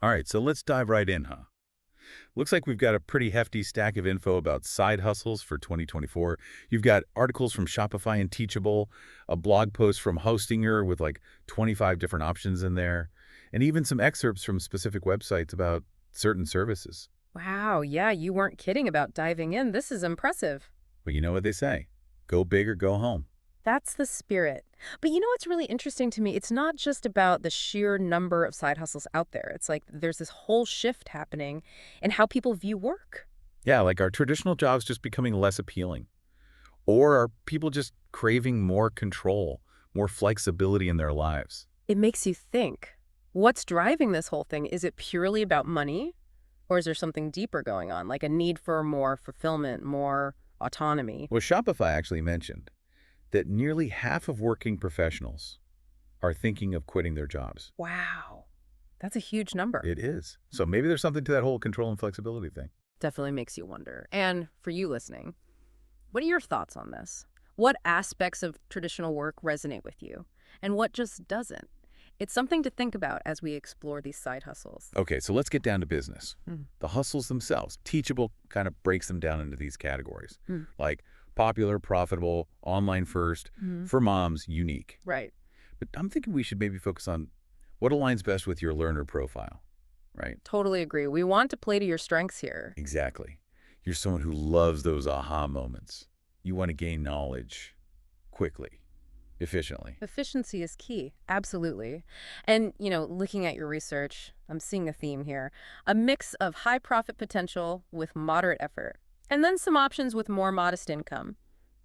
All right, so let's dive right in, huh? Looks like we've got a pretty hefty stack of info about side hustles for 2024. You've got articles from Shopify and Teachable, a blog post from Hostinger with like 25 different options in there, and even some excerpts from specific websites about certain services. Wow, yeah, you weren't kidding about diving in. This is impressive. But you know what they say, go big or go home. That's the spirit. But you know what's really interesting to me? It's not just about the sheer number of side hustles out there. It's like there's this whole shift happening in how people view work. Yeah, like are traditional jobs just becoming less appealing? Or are people just craving more control, more flexibility in their lives? It makes you think. What's driving this whole thing? Is it purely about money? Or is there something deeper going on, like a need for more fulfillment, more autonomy? Well, Shopify actually mentioned that nearly half of working professionals are thinking of quitting their jobs. Wow, that's a huge number. It is. So maybe there's something to that whole control and flexibility thing. Definitely makes you wonder. And for you listening, what are your thoughts on this? What aspects of traditional work resonate with you? And what just doesn't? It's something to think about as we explore these side hustles. Okay, so let's get down to business. Hmm. The hustles themselves. Teachable kind of breaks them down into these categories, Hmm. like popular, profitable, online first, for moms, unique. Right. But I'm thinking we should maybe focus on what aligns best with your learner profile, right? Totally agree. We want to play to your strengths here. Exactly. You're someone who loves those aha moments. You want to gain knowledge quickly, efficiently. Efficiency is key. Absolutely. And, looking at your research, I'm seeing a theme here. A mix of high profit potential with moderate effort. And then some options with more modest income,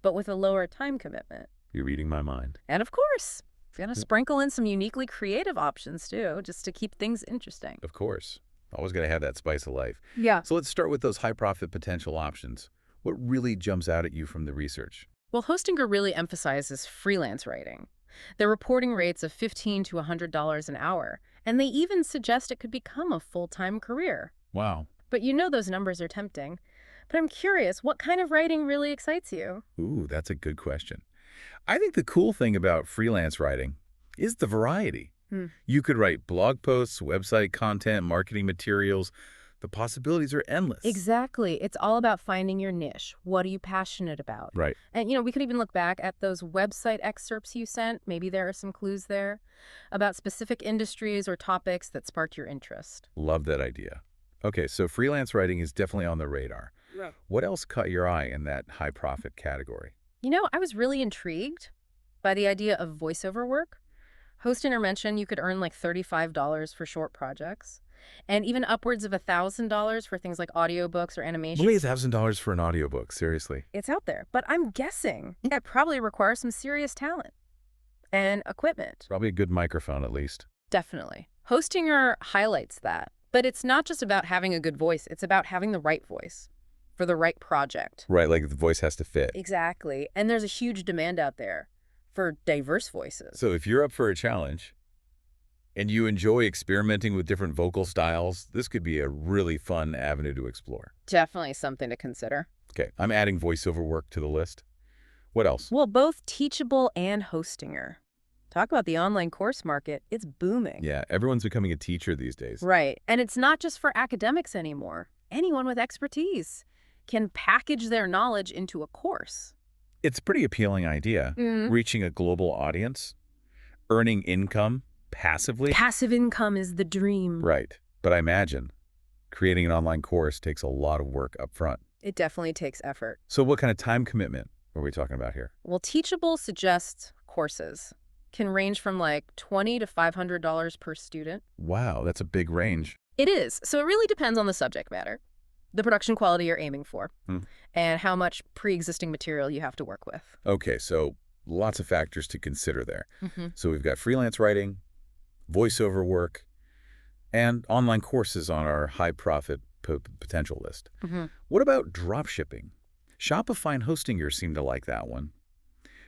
but with a lower time commitment. You're reading my mind. And of course, we're going to sprinkle in some uniquely creative options too, just to keep things interesting. Of course. Always got to have that spice of life. Yeah. So let's start with those high profit potential options. What really jumps out at you from the research? Well, Hostinger really emphasizes freelance writing. They're reporting rates of $15 to $100 an hour, and they even suggest it could become a full-time career. Wow. But those numbers are tempting. But I'm curious, what kind of writing really excites you? Ooh, that's a good question. I think the cool thing about freelance writing is the variety. Hmm. You could write blog posts, website content, marketing materials. The possibilities are endless. Exactly. It's all about finding your niche. What are you passionate about? Right. And, we could even look back at those website excerpts you sent. Maybe there are some clues there about specific industries or topics that sparked your interest. Love that idea. Okay, so freelance writing is definitely on the radar. Yeah. What else caught your eye in that high profit category? I was really intrigued by the idea of voiceover work. Hostinger mentioned you could earn like $35 for short projects and even upwards of $1,000 for things like audiobooks or animation. Only $1,000 for an audiobook, seriously. It's out there, but I'm guessing it probably requires some serious talent and equipment. Probably a good microphone at least. Definitely. Hostinger highlights that. But it's not just about having a good voice. It's about having the right voice for the right project. Right, like the voice has to fit. Exactly. And there's a huge demand out there for diverse voices. So if you're up for a challenge and you enjoy experimenting with different vocal styles, this could be a really fun avenue to explore. Definitely something to consider. Okay, I'm adding voiceover work to the list. What else? Well, both Teachable and Hostinger. Talk about the online course market. It's booming. Yeah, everyone's becoming a teacher these days. Right. And it's not just for academics anymore. Anyone with expertise can package their knowledge into a course. It's a pretty appealing idea, reaching a global audience, earning income passively. Passive income is the dream. Right, but I imagine creating an online course takes a lot of work up front. It definitely takes effort. So what kind of time commitment are we talking about here? Well, Teachable suggests courses can range from like $20 to $500 per student. Wow, that's a big range. It is. So it really depends on the subject matter, the production quality you're aiming for, and how much pre-existing material you have to work with. Okay, so lots of factors to consider there. So we've got freelance writing, voiceover work, and online courses on our high-profit potential list. What about drop shipping? Shopify and Hostinger seem to like that one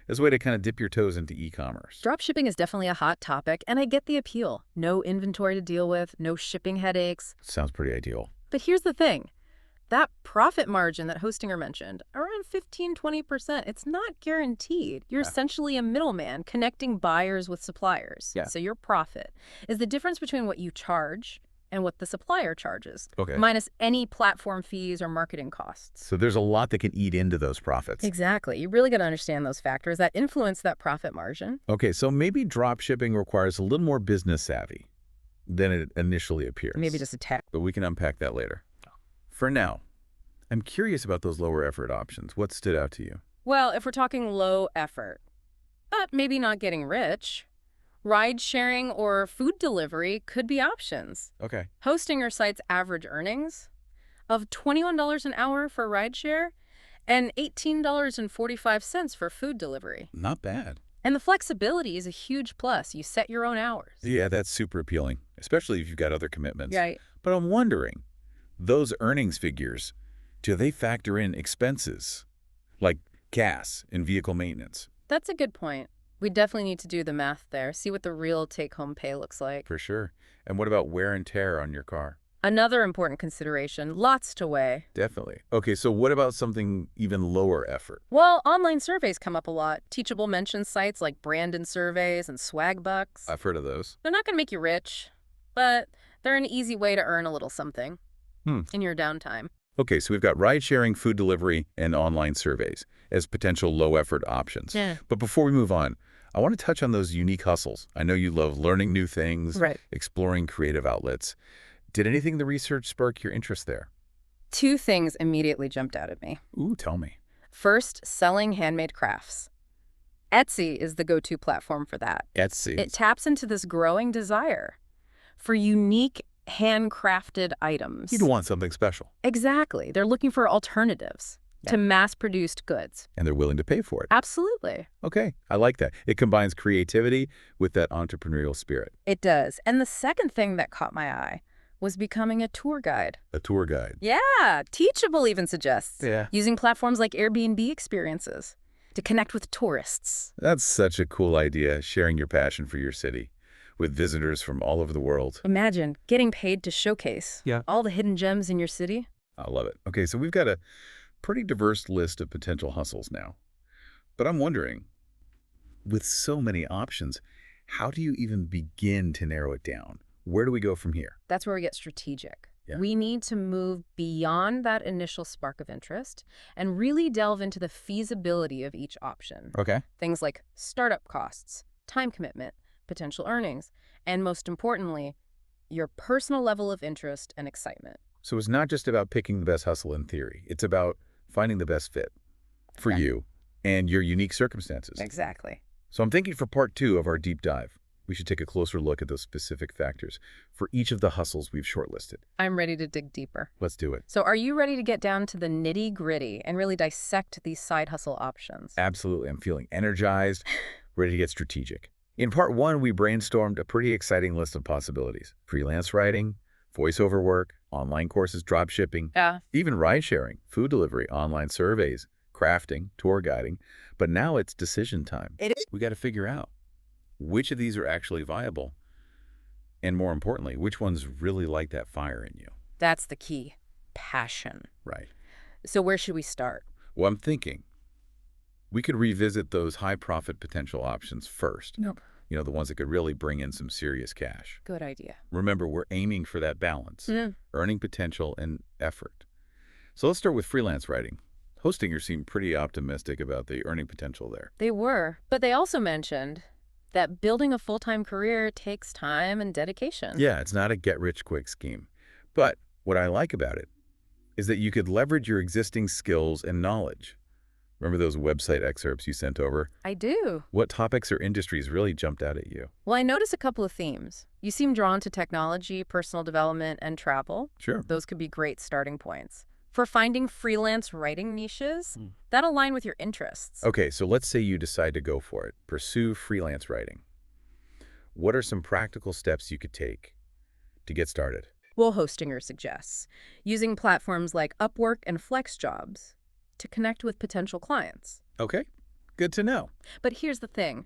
as a way to kind of dip your toes into e-commerce. Dropshipping is definitely a hot topic, and I get the appeal. No inventory to deal with, no shipping headaches. Sounds pretty ideal. But here's the thing. That profit margin that Hostinger mentioned, around 15–20%, it's not guaranteed. You're essentially a middleman connecting buyers with suppliers. Yeah. So your profit is the difference between what you charge and what the supplier charges, Okay. minus any platform fees or marketing costs. So there's a lot that can eat into those profits. Exactly. You really got to understand those factors that influence that profit margin. Okay, so maybe drop shipping requires a little more business savvy than it initially appears. Maybe just a tad. But we can unpack that later. For now, I'm curious about those lower effort options. What stood out to you? Well, if we're talking low effort, but maybe not getting rich, ride sharing or food delivery could be options. Okay. Hostinger cites average earnings of $21 an hour for rideshare and $18.45 for food delivery. Not bad. And the flexibility is a huge plus. You set your own hours. Yeah, that's super appealing, especially if you've got other commitments. Right. But I'm wondering, those earnings figures, do they factor in expenses like gas and vehicle maintenance? That's a good point. We definitely need to do the math there, see what the real take-home pay looks like. For sure. And what about wear and tear on your car? Another important consideration, lots to weigh. Definitely. Okay, so what about something even lower effort? Well, online surveys come up a lot. Teachable mentions sites like Brandon Surveys and Swagbucks. I've heard of those. They're not going to make you rich, but they're an easy way to earn a little something in your downtime. Okay, so we've got ride-sharing, food delivery, and online surveys as potential low-effort options. Yeah. But before we move on, I want to touch on those unique hustles. I know you love learning new things, Right. exploring creative outlets. Did anything in the research spark your interest there? Two things immediately jumped out at me. Ooh, tell me. First, selling handmade crafts. Etsy is the go-to platform for that. Etsy. It taps into this growing desire for unique handcrafted items. You'd want something special. Exactly. They're looking for alternatives to mass-produced goods. And they're willing to pay for it. Absolutely. Okay, I like that. It combines creativity with that entrepreneurial spirit. It does. And the second thing that caught my eye was becoming a tour guide. A tour guide. Yeah, Teachable even suggests Yeah. using platforms like Airbnb experiences to connect with tourists. That's such a cool idea, sharing your passion for your city with visitors from all over the world. Imagine getting paid to showcase all the hidden gems in your city. I love it. Okay, so we've got a pretty diverse list of potential hustles now. But I'm wondering, with so many options, how do you even begin to narrow it down? Where do we go from here? That's where we get strategic. Yeah. We need to move beyond that initial spark of interest and really delve into the feasibility of each option. Okay. Things like startup costs, time commitment, potential earnings, and most importantly, your personal level of interest and excitement. So it's not just about picking the best hustle in theory. It's about finding the best fit for you and your unique circumstances. Exactly. So I'm thinking for part 2 of our deep dive, we should take a closer look at those specific factors for each of the hustles we've shortlisted. I'm ready to dig deeper. Let's do it. So are you ready to get down to the nitty-gritty and really dissect these side hustle options? Absolutely. I'm feeling energized, ready to get strategic. In part 1, we brainstormed a pretty exciting list of possibilities. Freelance writing, voiceover work, online courses, drop shipping, Yeah. even ride sharing, food delivery, online surveys, crafting, tour guiding. But now it's decision time. It is. We got to figure out which of these are actually viable, and more importantly, which ones really light that fire in you. That's the key. Passion. Right. So where should we start? Well, I'm thinking we could revisit those high profit potential options first. Nope. You know, the ones that could really bring in some serious cash. Good idea. Remember, we're aiming for that balance, earning potential and effort. So let's start with freelance writing. Hostinger seemed pretty optimistic about the earning potential there. They were, but they also mentioned that building a full-time career takes time and dedication. Yeah, it's not a get-rich-quick scheme. But what I like about it is that you could leverage your existing skills and knowledge. Remember those website excerpts you sent over? I do. What topics or industries really jumped out at you? Well, I noticed a couple of themes. You seem drawn to technology, personal development, and travel. Sure. Those could be great starting points. For finding freelance writing niches that align with your interests. Okay, so let's say you decide to go for it. Pursue freelance writing. What are some practical steps you could take to get started? Well, Hostinger suggests using platforms like Upwork and FlexJobs to connect with potential clients. Okay, good to know. But here's the thing.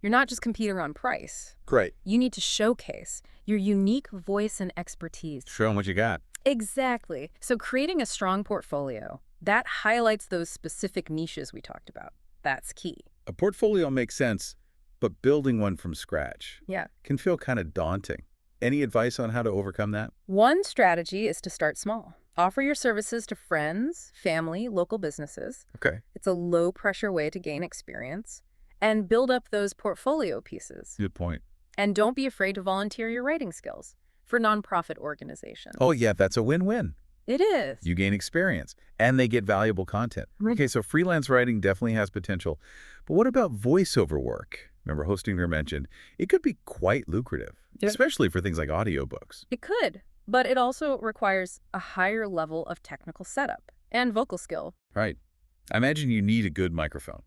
You're not just competing on price. Great. You need to showcase your unique voice and expertise. Show them what you got. Exactly. So creating a strong portfolio, that highlights those specific niches we talked about. That's key. A portfolio makes sense, but building one from scratch Yeah. can feel kind of daunting. Any advice on how to overcome that? One strategy is to start small. Offer your services to friends, family, local businesses. Okay. It's a low-pressure way to gain experience. And build up those portfolio pieces. Good point. And don't be afraid to volunteer your writing skills for nonprofit organizations. Oh, yeah, that's a win-win. It is. You gain experience, and they get valuable content. Okay, so freelance writing definitely has potential. But what about voiceover work? Remember, Hostinger mentioned it could be quite lucrative, especially for things like audiobooks. It could, but it also requires a higher level of technical setup and vocal skill. Right. I imagine you need a good microphone,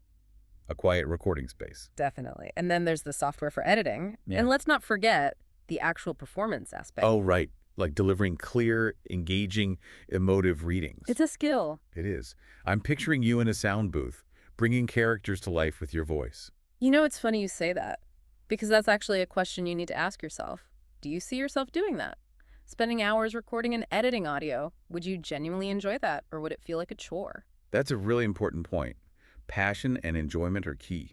a quiet recording space. Definitely. And then there's the software for editing. Yeah. And let's not forget the actual performance aspect. Oh, right. Like delivering clear, engaging, emotive readings. It's a skill. It is. I'm picturing you in a sound booth, bringing characters to life with your voice. You know, it's funny you say that, because that's actually a question you need to ask yourself. Do you see yourself doing that? Spending hours recording and editing audio, would you genuinely enjoy that, or would it feel like a chore? That's a really important point. Passion and enjoyment are key.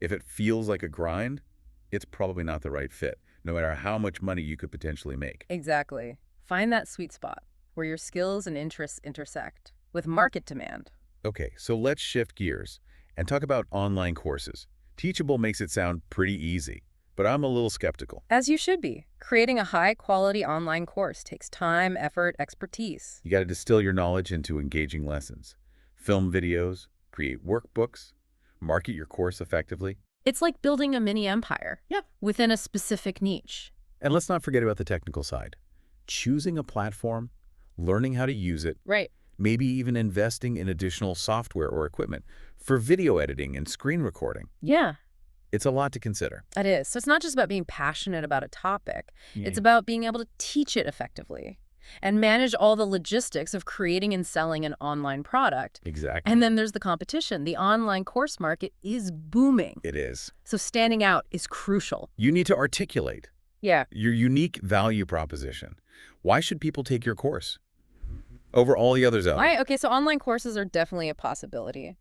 If it feels like a grind, it's probably not the right fit, no matter how much money you could potentially make. Exactly. Find that sweet spot where your skills and interests intersect with market demand. Okay, so let's shift gears and talk about online courses. Teachable makes it sound pretty easy, but I'm a little skeptical. As you should be. Creating a high-quality online course takes time, effort, expertise. You got to distill your knowledge into engaging lessons. Film videos, create workbooks, market your course effectively. It's like building a mini empire. Yep. Within a specific niche. And let's not forget about the technical side. Choosing a platform, learning how to use it, Right. maybe even investing in additional software or equipment for video editing and screen recording. Yeah, It's a lot to consider. it is. So it's not just about being passionate about a topic. Yeah. It's about being able to teach it effectively and manage all the logistics of creating and selling an online product. Exactly. And then there's the competition. The online course market is booming. It is. So standing out is crucial. You need to articulate Yeah. your unique value proposition. Why should people take your course over all the others out there? Right. Okay, so online courses are definitely a possibility,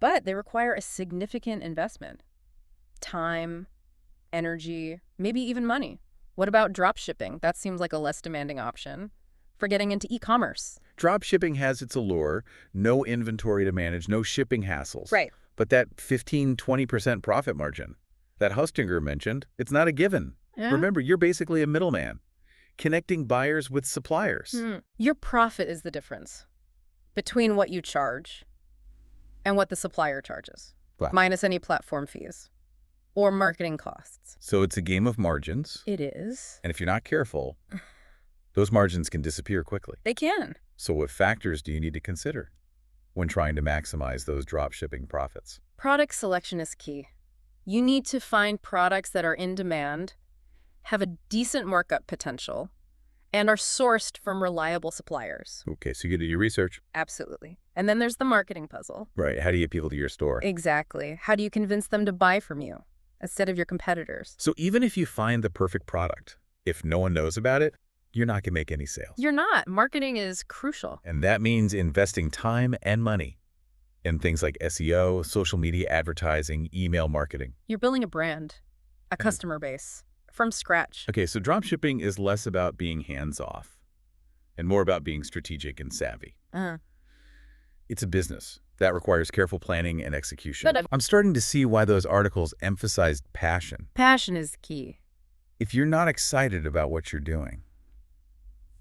but they require a significant investment. Time, energy, maybe even money. What about drop shipping? That seems like a less demanding option for getting into e-commerce. Drop shipping has its allure, no inventory to manage, no shipping hassles. Right. But that 15–20% profit margin that Hostinger mentioned, it's not a given. Yeah. Remember, you're basically a middleman, connecting buyers with suppliers. Your profit is the difference between what you charge and what the supplier charges, Wow. minus any platform fees or marketing costs. So it's a game of margins. It is. And if you're not careful, those margins can disappear quickly. They can. So what factors do you need to consider when trying to maximize those drop shipping profits? Product selection is key. You need to find products that are in demand, have a decent markup potential, and are sourced from reliable suppliers. Okay, so you do your research. Absolutely. And then there's the marketing puzzle. Right, how do you get people to your store? Exactly. How do you convince them to buy from you instead of your competitors? So even if you find the perfect product, if no one knows about it, you're not going to make any sales. You're not. Marketing is crucial. And that means investing time and money in things like SEO, social media advertising, email marketing. You're building a brand, a customer base, from scratch. Okay, so dropshipping is less about being hands-off and more about being strategic and savvy. It's a business that requires careful planning and execution. But I'm starting to see why those articles emphasized passion. passion is key. If you're not excited about what you're doing,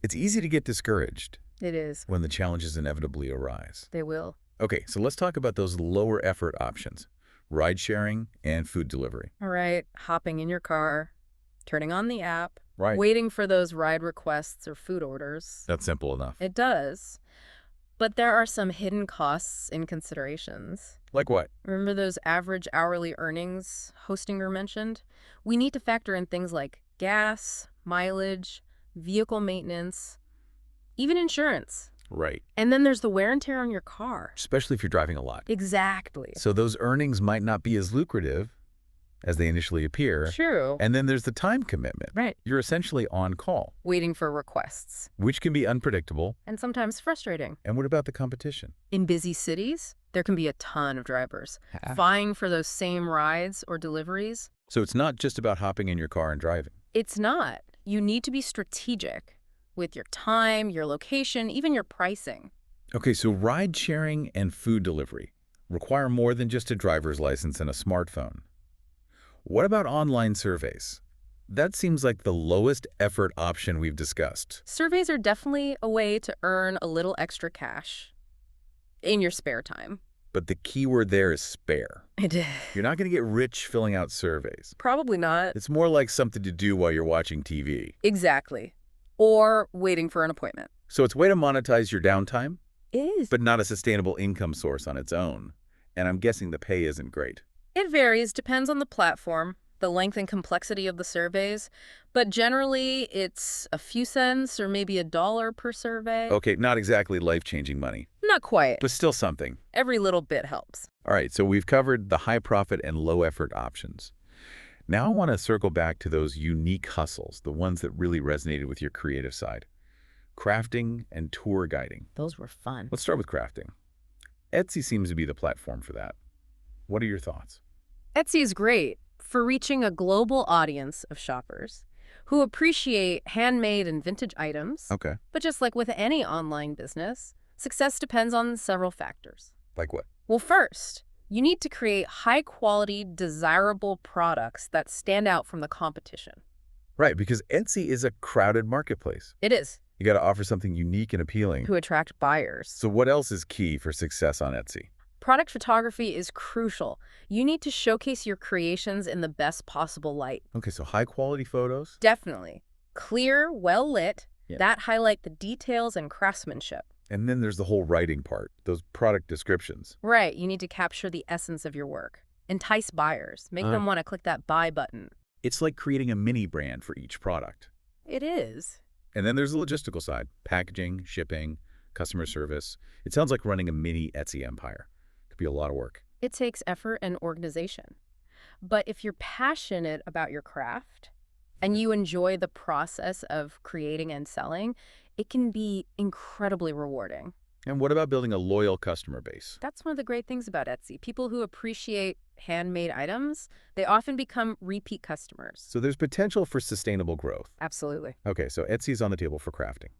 it's easy to get discouraged It is. when the challenges inevitably arise. They will. Okay, so let's talk about those lower effort options, ride sharing and food delivery. All right. Hopping in your car, turning on the app, Right. waiting for those ride requests or food orders. That's simple enough. It does. But there are some hidden costs in considerations. Like what? Remember those average hourly earnings Hostinger mentioned? We need to factor in things like gas, mileage, vehicle maintenance, even insurance. Right. And then there's the wear and tear on your car. Especially if you're driving a lot. Exactly. So those earnings might not be as lucrative as they initially appear. True. And then there's the time commitment. Right. You're essentially on call, Waiting for requests. which can be unpredictable. And sometimes frustrating. And what about the competition? In busy cities, there can be a ton of drivers vying for those same rides or deliveries. So it's not just about hopping in your car and driving. It's not. you need to be strategic with your time, your location, even your pricing. Okay, so ride sharing and food delivery require more than just a driver's license and a smartphone. What about online surveys? That seems like the lowest effort option we've discussed. Surveys are definitely a way to earn a little extra cash in your spare time. But the key word there is spare. It is. You're not going to get rich filling out surveys. Probably not. It's more like something to do while you're watching TV. Exactly. Or waiting for an appointment. So it's a way to monetize your downtime, Is. but not a sustainable income source on its own. And I'm guessing the pay isn't great. It varies, depends on the platform, the length and complexity of the surveys, but generally it's a few cents or maybe $1 per survey. Okay, not exactly life-changing money, Not quite. but still something. Every little bit helps. All right, so we've covered the high-profit and low-effort options. Now I want to circle back to those unique hustles, the ones that really resonated with your creative side. Crafting and tour guiding. Those were fun. Let's start with crafting. Etsy seems to be the platform for that. What are your thoughts? Etsy is great for reaching a global audience of shoppers who appreciate handmade and vintage items. Okay. But just like with any online business, success depends on several factors. Like what? Well, first, you need to create high-quality, desirable products that stand out from the competition. Right, because Etsy is a crowded marketplace. It is, You got to offer something unique and appealing. to attract buyers. So what else is key for success on Etsy? Product photography is crucial. You need to showcase your creations in the best possible light. Okay, so high-quality photos? Definitely. Clear, well-lit, Yeah. that highlight the details and craftsmanship. And then there's the whole writing part, those product descriptions. Right, you need to capture the essence of your work. Entice buyers. Make them want to click that buy button. It's like creating a mini brand for each product. It is. And then there's the logistical side, packaging, shipping, customer service. It sounds like running a mini Etsy empire. Could be a lot of work. It takes effort and organization. But if you're passionate about your craft and you enjoy the process of creating and selling, it can be incredibly rewarding. And what about building a loyal customer base? That's one of the great things about Etsy. People who appreciate handmade items, they often become repeat customers. So there's potential for sustainable growth. Absolutely. Okay, so Etsy's on the table for crafting.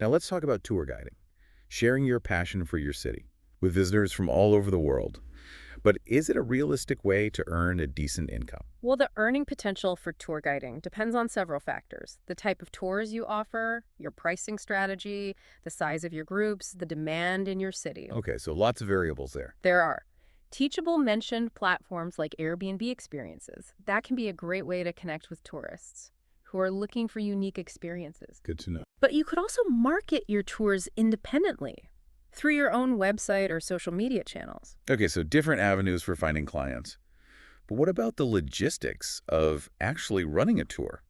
Now let's talk about tour guiding, sharing your passion for your city with visitors from all over the world. But is it a realistic way to earn a decent income? Well, the earning potential for tour guiding depends on several factors. The type of tours you offer, your pricing strategy, the size of your groups, the demand in your city. Okay, so lots of variables there. There are. Teachable mentioned platforms like Airbnb experiences. That can be a great way to connect with tourists who are looking for unique experiences. Good to know. But you could also market your tours independently through your own website or social media channels. Okay, so different avenues for finding clients. But what about the logistics of actually running a tour?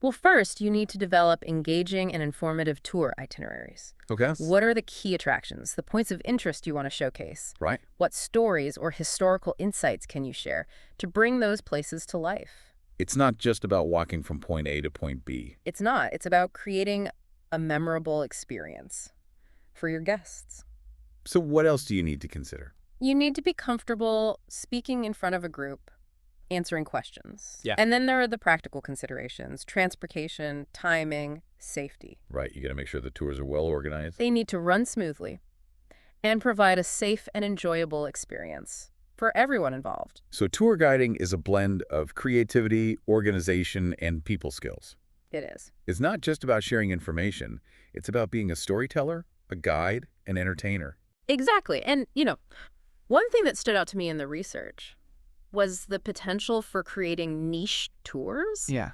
Well, first, you need to develop engaging and informative tour itineraries. Okay. What are the key attractions, the points of interest you want to showcase? Right. What stories or historical insights can you share to bring those places to life? It's not just about walking from point A to point B. It's not. It's about creating a memorable experience for your guests. So what else do you need to consider? You need to be comfortable speaking in front of a group, answering questions. Yeah. And then there are the practical considerations, transportation, timing, safety. Right, you got to make sure the tours are well organized. They need to run smoothly and provide a safe and enjoyable experience for everyone involved. So tour guiding is a blend of creativity, organization, and people skills. It is. It's not just about sharing information. It's about being a storyteller, a guide, an entertainer. Exactly. And, one thing that stood out to me in the research was the potential for creating niche tours Yeah.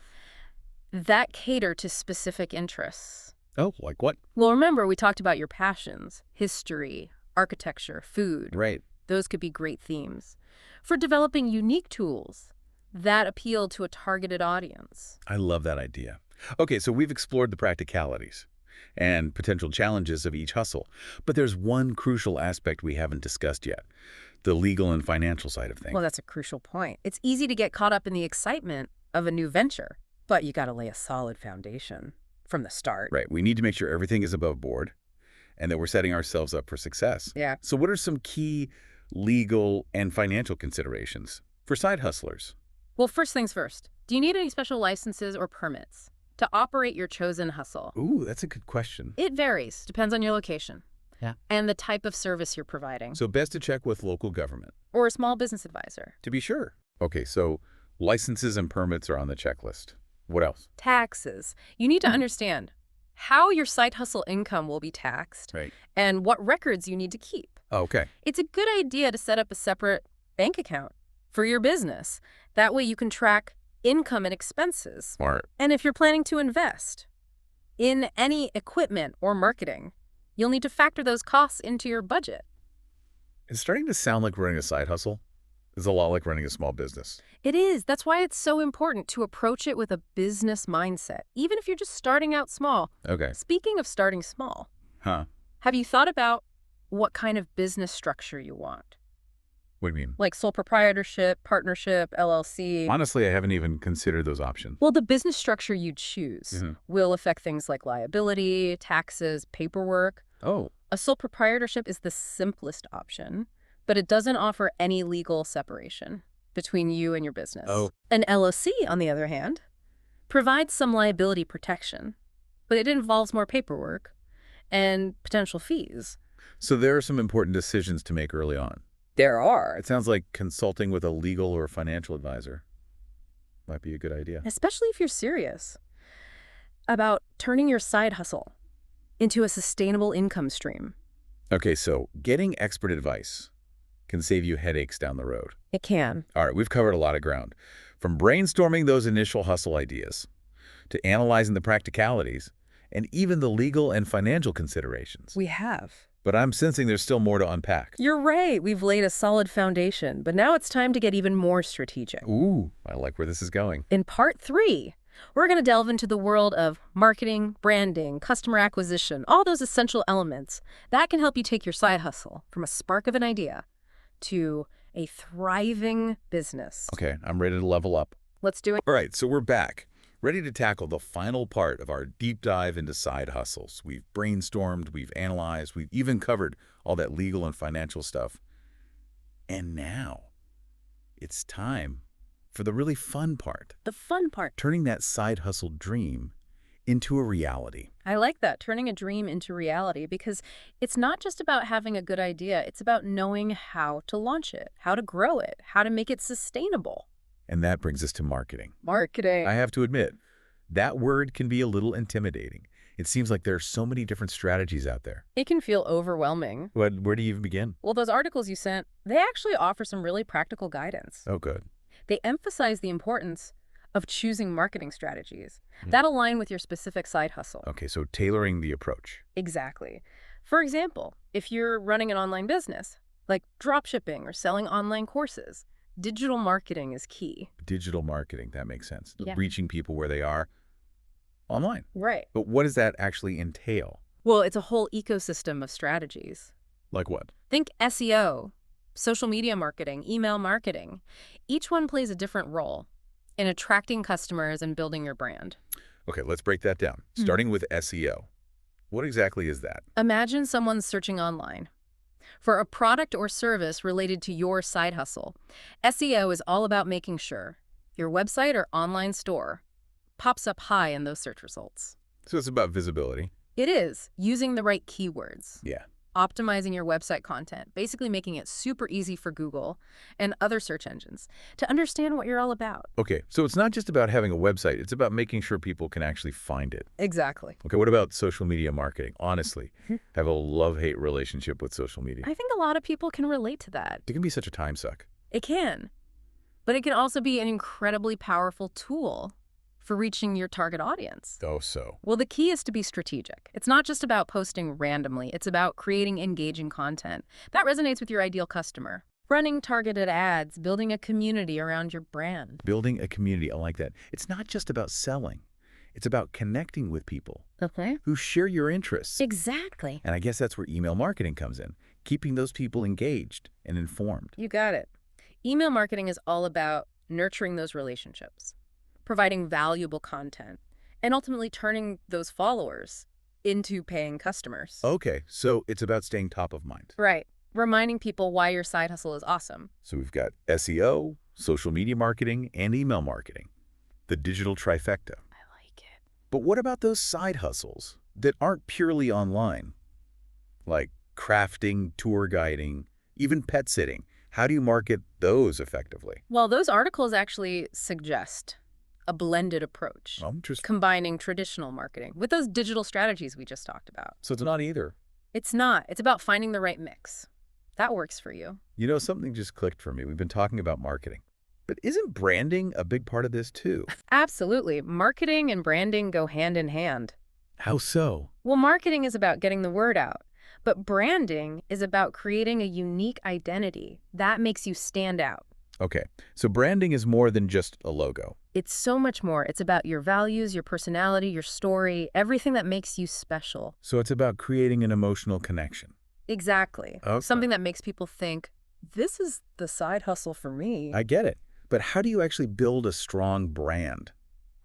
that cater to specific interests. Oh, like what? Well, remember, we talked about your passions, history, architecture, food. Right. Those could be great themes. For developing unique tools that appeal to a targeted audience. I love that idea. Okay, so we've explored the practicalities and potential challenges of each hustle. But there's one crucial aspect we haven't discussed yet, the legal and financial side of things. Well, that's a crucial point. It's easy to get caught up in the excitement of a new venture, but you got to lay a solid foundation from the start. Right, we need to make sure everything is above board and that we're setting ourselves up for success. Yeah. So what are some key legal and financial considerations for side hustlers? Well, first things first. Do you need any special licenses or permits to operate your chosen hustle? Ooh, that's a good question. It varies, depends on your location. Yeah. And the type of service you're providing. So best to check with local government. Or a small business advisor. To be sure. Okay, so licenses and permits are on the checklist. What else? Taxes. You need to understand how your side hustle income will be taxed Right. and what records you need to keep. Okay. It's a good idea to set up a separate bank account for your business. That way you can track income and expenses. Smart. And if you're planning to invest in any equipment or marketing, you'll need to factor those costs into your budget. It's starting to sound like running a side hustle. It's a lot like running a small business. It is. That's why it's so important to approach it with a business mindset, even if you're just starting out small. Okay. Speaking of starting small, Huh. have you thought about what kind of business structure you want? What do you mean? Like sole proprietorship, partnership, LLC? Honestly, I haven't even considered those options. Well, the business structure you choose Mhm. will affect things like liability, taxes, paperwork. Oh. A sole proprietorship is the simplest option, but it doesn't offer any legal separation between you and your business. Oh. An LLC, on the other hand, provides some liability protection, but it involves more paperwork and potential fees. So there are some important decisions to make early on. There are. It sounds like consulting with a legal or financial advisor might be a good idea. Especially if you're serious about turning your side hustle into a sustainable income stream. Okay, so getting expert advice can save you headaches down the road. It can. All right, we've covered a lot of ground. From brainstorming those initial hustle ideas to analyzing the practicalities and even the legal and financial considerations. We have. But I'm sensing there's still more to unpack. You're right. We've laid a solid foundation, but now it's time to get even more strategic. Ooh, I like where this is going. In part 3, we're going to delve into the world of marketing, branding, customer acquisition, all those essential elements that can help you take your side hustle from a spark of an idea to a thriving business. Okay, I'm ready to level up. Let's do it. All right, so we're back, ready to tackle the final part of our deep dive into side hustles. We've brainstormed, we've analyzed, we've even covered all that legal and financial stuff. And now, it's time for the really fun part, The fun part. turning that side hustle dream into a reality. I like that, turning a dream into reality, because it's not just about having a good idea. It's about knowing how to launch it, how to grow it, how to make it sustainable. And that brings us to marketing. Marketing. I have to admit, that word can be a little intimidating. It seems like there are so many different strategies out there. It can feel overwhelming. Where do you even begin? Well, those articles you sent, they actually offer some really practical guidance. Oh, good. They emphasize the importance of choosing marketing strategies that align with your specific side hustle. Okay, so tailoring the approach. Exactly. For example, if you're running an online business, like dropshipping or selling online courses, digital marketing is key. Digital marketing, that makes sense. Yeah. Reaching people where they are online. Right. But what does that actually entail? Well, it's a whole ecosystem of strategies. Like what? Think SEO, social media marketing, email marketing. Each one plays a different role in attracting customers and building your brand. Okay, let's break that down. Starting with SEO. What exactly is that? Imagine someone's searching online for a product or service related to your side hustle. SEO is all about making sure your website or online store pops up high in those search results. So it's about visibility. It is using the right keywords, Yeah. optimizing your website content, basically making it super easy for Google and other search engines to understand what you're all about. Okay, so it's not just about having a website. It's about making sure people can actually find it. Exactly. Okay, what about social media marketing? Honestly, I have a love-hate relationship with social media. I think a lot of people can relate to that. It can be such a time suck. It can. But it can also be an incredibly powerful tool for reaching your target audience. Oh, so. Well, the key is to be strategic. It's not just about posting randomly. It's about creating engaging content that resonates with your ideal customer. Running targeted ads, building a community around your brand. Building a community, I like that. It's not just about selling. It's about connecting with people Okay. who share your interests. Exactly. And I guess that's where email marketing comes in, keeping those people engaged and informed. You got it. Email marketing is all about nurturing those relationships, providing valuable content, and ultimately turning those followers into paying customers. Okay, so it's about staying top of mind. Right. Reminding people why your side hustle is awesome. So we've got SEO, social media marketing, and email marketing. The digital trifecta. I like it. But what about those side hustles that aren't purely online? Like crafting, tour guiding, even pet sitting. How do you market those effectively? Well, those articles actually suggest a blended approach, Oh, interesting. combining traditional marketing with those digital strategies we just talked about. So it's not either. It's not. It's about finding the right mix. That works for you. You know, something just clicked for me. We've been talking about marketing. But isn't branding a big part of this too? Absolutely. Marketing and branding go hand in hand. How so? Well, marketing is about getting the word out, but branding is about creating a unique identity that makes you stand out. Okay, so branding is more than just a logo. It's so much more. It's about your values, your personality, your story, everything that makes you special. So it's about creating an emotional connection. Exactly. Okay. Something that makes people think, this is the side hustle for me. I get it. But how do you actually build a strong brand?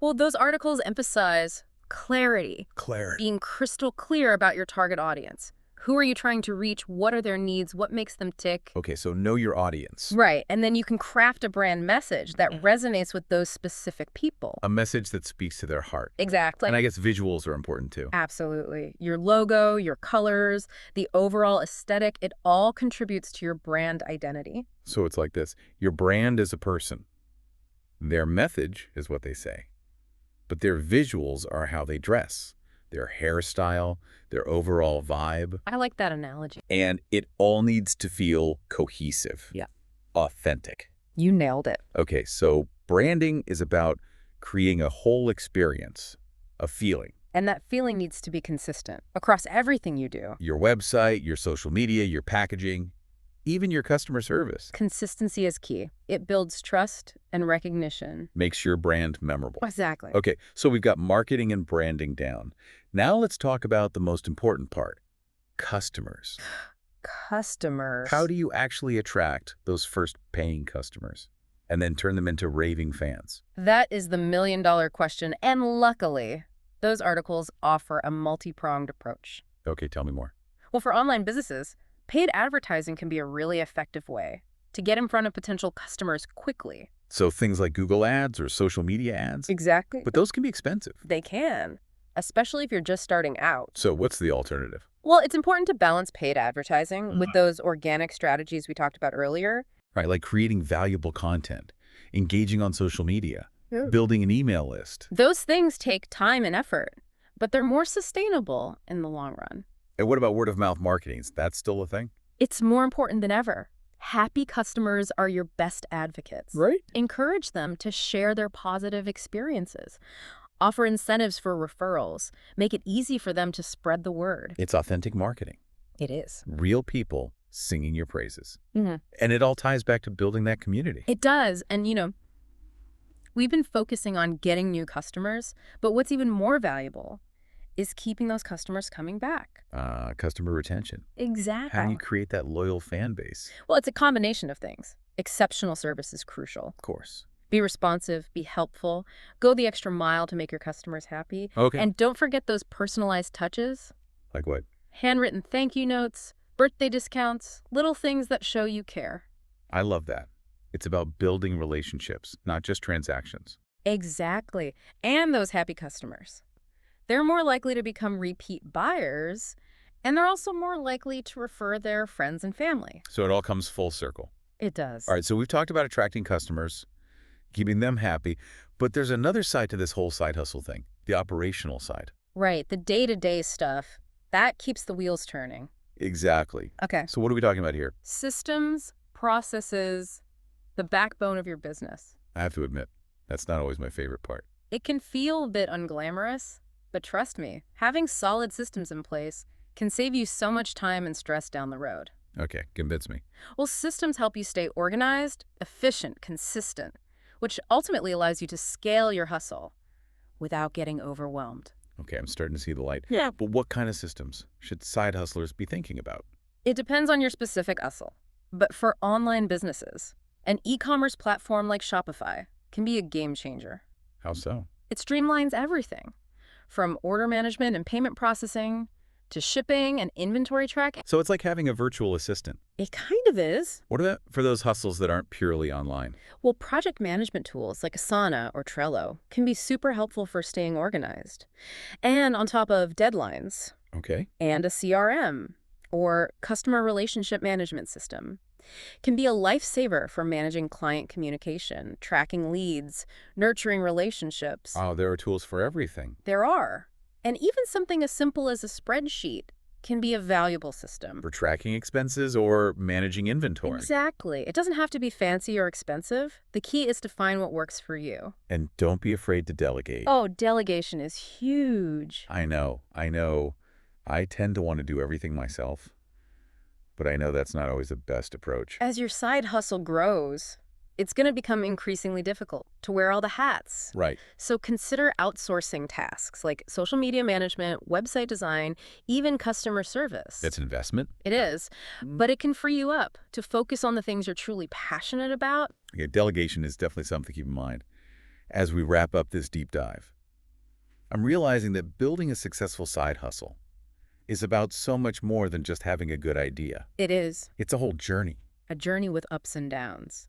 Well, those articles emphasize clarity, Clarity. being crystal clear about your target audience. Who are you trying to reach? What are their needs? What makes them tick? Okay, so know your audience. Right. And then you can craft a brand message that resonates with those specific people. A message that speaks to their heart. Exactly. And I guess visuals are important too. Absolutely. Your logo, your colors, the overall aesthetic, it all contributes to your brand identity. So it's like this. Your brand is a person. Their message is what they say. But their visuals are how they dress, their hairstyle, their overall vibe. I like that analogy. And it all needs to feel cohesive. Yeah. Authentic. You nailed it. Okay, so branding is about creating a whole experience, a feeling. And that feeling needs to be consistent across everything you do. Your website, your social media, your packaging, even your customer service. Consistency is key. It builds trust and recognition. Makes your brand memorable. Exactly. Okay, so we've got marketing and branding down. Now let's talk about the most important part, customers. Customers. How do you actually attract those first paying customers and then turn them into raving fans? That is the million-dollar question. And luckily, those articles offer a multi-pronged approach. Okay, tell me more. Well, for online businesses, paid advertising can be a really effective way to get in front of potential customers quickly. So things like Google ads or social media ads? Exactly. But those can be expensive. They can, especially if you're just starting out. So what's the alternative? Well, it's important to balance paid advertising with those organic strategies we talked about earlier. Right, like creating valuable content, engaging on social media, Yeah. building an email list. Those things take time and effort, but they're more sustainable in the long run. And what about word-of-mouth marketing? Is that still a thing? It's more important than ever. Happy customers are your best advocates. Right. Encourage them to share their positive experiences. Offer incentives for referrals. Make it easy for them to spread the word. It's authentic marketing. It is. Real people singing your praises. Mm-hmm. And it all ties back to building that community. It does. And, we've been focusing on getting new customers, but what's even more valuable is keeping those customers coming back. Customer retention. Exactly. How do you create that loyal fan base? Well, it's a combination of things. Exceptional service is crucial. Of course. Be responsive, be helpful, go the extra mile to make your customers happy. Okay. And don't forget those personalized touches. Like what? Handwritten thank you notes, birthday discounts, little things that show you care. I love that. It's about building relationships, not just transactions. Exactly. And those happy customers. They're more likely to become repeat buyers, and they're also more likely to refer their friends and family. So it all comes full circle. It does. All right, so we've talked about attracting customers, keeping them happy, but there's another side to this whole side hustle thing, the operational side. Right, the day-to-day stuff, that keeps the wheels turning. Exactly. Okay. So what are we talking about here? Systems, processes, the backbone of your business. I have to admit, that's not always my favorite part. It can feel a bit unglamorous, but trust me, having solid systems in place can save you so much time and stress down the road. Okay, convince me. Well, systems help you stay organized, efficient, consistent, which ultimately allows you to scale your hustle without getting overwhelmed. Okay, I'm starting to see the light. Yeah. But what kind of systems should side hustlers be thinking about? It depends on your specific hustle, but for online businesses, an e-commerce platform like Shopify can be a game changer. How so? It streamlines everything, from order management and payment processing to shipping and inventory tracking. So it's like having a virtual assistant. It kind of is. What about for those hustles that aren't purely online? Well, project management tools like Asana or Trello can be super helpful for staying organized. And on top of deadlines Okay. and a CRM or customer relationship management system can be a lifesaver for managing client communication, tracking leads, nurturing relationships. Oh, there are tools for everything. There are. And even something as simple as a spreadsheet can be a valuable system. For tracking expenses or managing inventory. Exactly. It doesn't have to be fancy or expensive. The key is to find what works for you. And don't be afraid to delegate. Oh, delegation is huge. I know. I tend to want to do everything myself, but I know that's not always the best approach. As your side hustle grows, it's going to become increasingly difficult to wear all the hats. Right. So consider outsourcing tasks like social media management, website design, even customer service. That's investment. It is, but it can free you up to focus on the things you're truly passionate about. Okay, delegation is definitely something to keep in mind. As we wrap up this deep dive, I'm realizing that building a successful side hustle is about so much more than just having a good idea. It is It's a whole journey. a journey with ups and downs,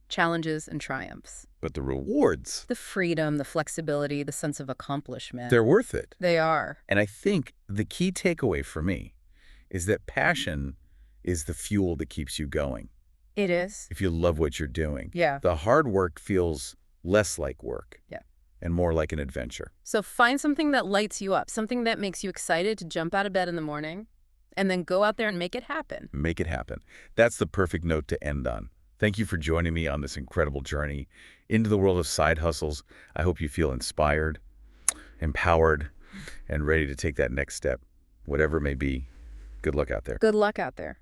challenges and triumphs. But the rewards, The freedom, the flexibility, the sense of accomplishment. they're worth it. They are. And I think the key takeaway for me is that passion is the fuel that keeps you going. It is. If you love what you're doing, Yeah. the hard work feels less like work. Yeah. And more like an adventure. So find something that lights you up, something that makes you excited to jump out of bed in the morning, and then go out there and make it happen. Make it happen. That's the perfect note to end on. Thank you for joining me on this incredible journey into the world of side hustles. I hope you feel inspired, empowered, and ready to take that next step, whatever it may be. Good luck out there. Good luck out there.